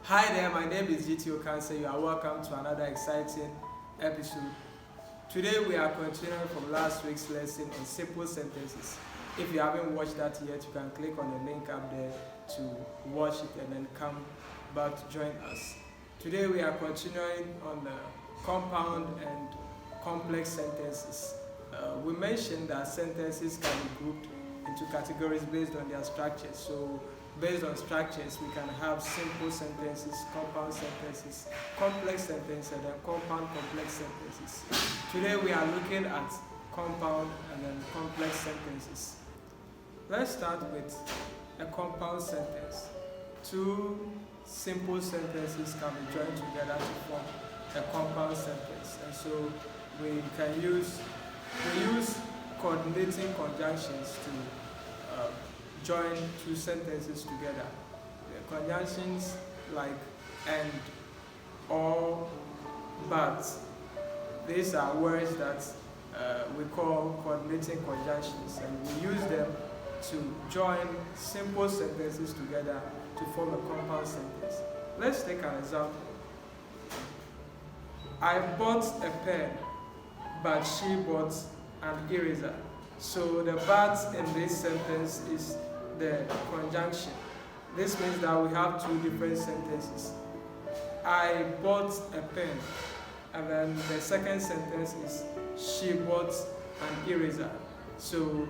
Hi there, my name is GTO Cancer. You are welcome to another exciting episode. Today we are continuing from last week's lesson on simple sentences. If you haven't watched that yet, you can click on the link up there to watch it and then come back to join us. Today we are continuing on the compound and complex sentences. We mentioned that sentences can be grouped into categories based on their structures. So based on structures, we can have simple sentences, compound sentences, complex sentences, and then compound complex sentences. Today we are looking at compound and then complex sentences. Let's start with a compound sentence. Two simple sentences can be joined together to form a compound sentence. And so we use coordinating conjunctions to join two sentences together. The conjunctions like and, or, but. These are words that we call coordinating conjunctions, and we use them to join simple sentences together to form a compound sentence. Let's take an example. I bought a pen, but she bought an eraser. So the but in this sentence is the conjunction. This means that we have two different sentences. I bought a pen, and then the second sentence is she bought an eraser. So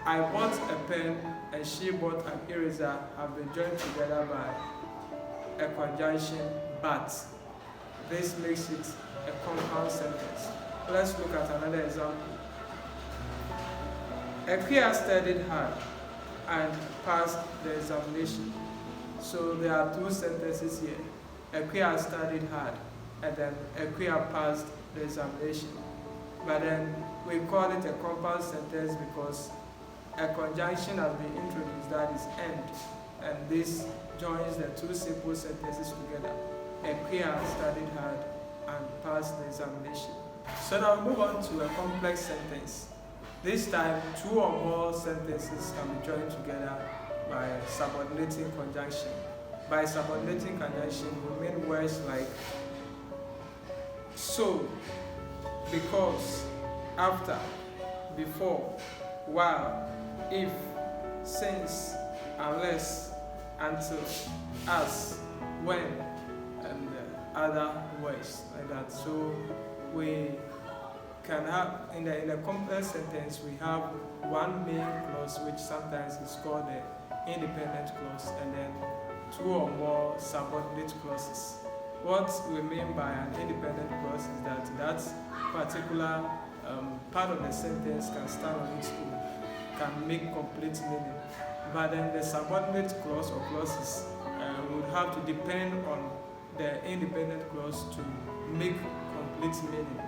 I bought a pen and she bought an eraser have been joined together by a conjunction but. This makes it a compound sentence. Let's look at another example. Equia studied hard and passed the examination. So there are two sentences here. Equia studied hard and then Equia passed the examination. But then we call it a compound sentence because a conjunction has been introduced, that is and this joins the two simple sentences together. Equia studied hard and passed the examination. So now we move on to a complex sentence. This time, two or more sentences can be joined together by subordinating conjunction. By subordinating conjunction, we mean words like so, because, after, before, while, if, since, unless, until, as, when, and other words like that. So we can have in a complex sentence we have one main clause which sometimes is called the independent clause, and then two or more subordinate clauses. What we mean by an independent clause is that particular part of the sentence can stand on its own, can make complete meaning. But then the subordinate clause or clauses would have to depend on the independent clause to make complete meaning.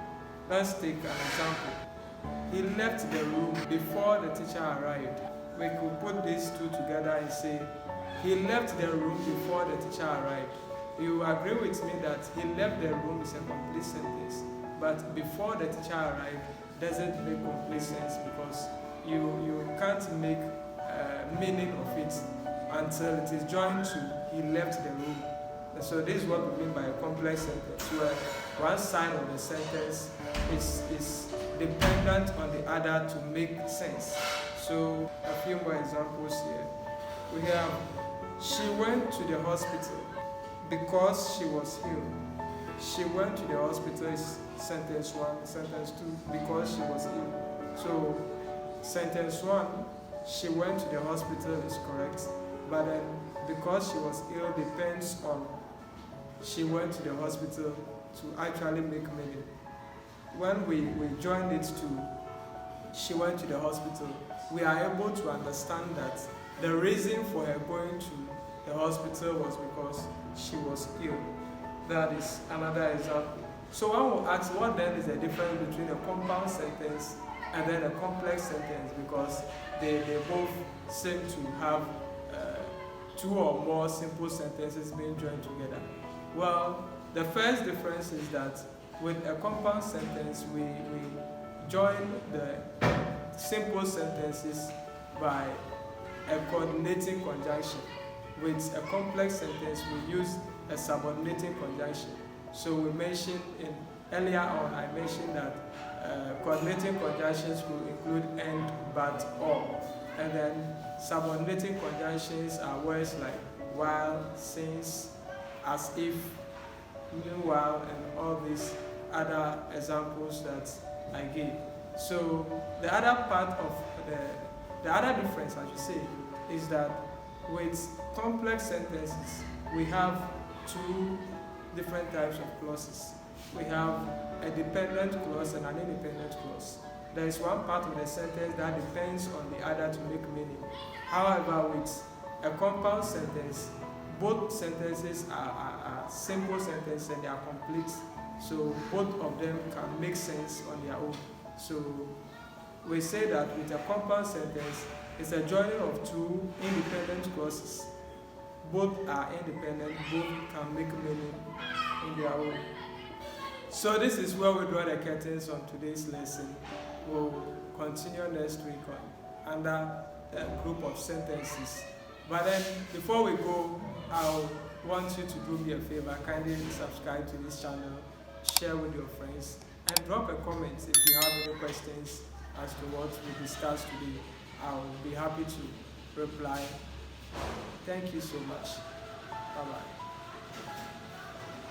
Let's take an example. He left the room before the teacher arrived. We could put these two together and say, he left the room before the teacher arrived. You agree with me that he left the room is a complete sentence, but before the teacher arrived doesn't make complete sense because you can't make meaning of it until it is joined to he left the room. So this is what we mean by a complex sentence, where one side of the sentence is dependent on the other to make sense. So a few more examples here. We have, she went to the hospital because she was ill. She went to the hospital is sentence one. Sentence two, because she was ill. So sentence one, she went to the hospital is correct, but then because she was ill depends on she went to the hospital to actually make meaning. When we join it to she went to the hospital, we are able to understand that the reason for her going to the hospital was because she was ill. That is another example. So one will ask, what then is the difference between a compound sentence and then a complex sentence, because they both seem to have two or more simple sentences being joined together. Well, the first difference is that with a compound sentence, we join the simple sentences by a coordinating conjunction. with a complex sentence, we use a subordinating conjunction. So we mentioned earlier on, I mentioned that coordinating conjunctions could include and, but, or. And then subordinating conjunctions are words like while, since, as if, meanwhile, and all these other examples that I gave. So the other part of the other difference, I should say, is that with complex sentences, we have two different types of clauses. We have a dependent clause and an independent clause. There is one part of the sentence that depends on the other to make meaning. However, with a compound sentence, both sentences are simple sentences and they are complete. So both of them can make sense on their own. So we say that with a compound sentence, it's a joining of two independent clauses. Both are independent, both can make meaning in their own. So this is where we draw the curtains on today's lesson. We'll continue next week on under a group of sentences. But then before we go, I want you to do me a favor. Kindly subscribe to this channel, share with your friends, and drop a comment if you have any questions as to what we discussed today. I'll be happy to reply. Thank you so much. Bye-bye.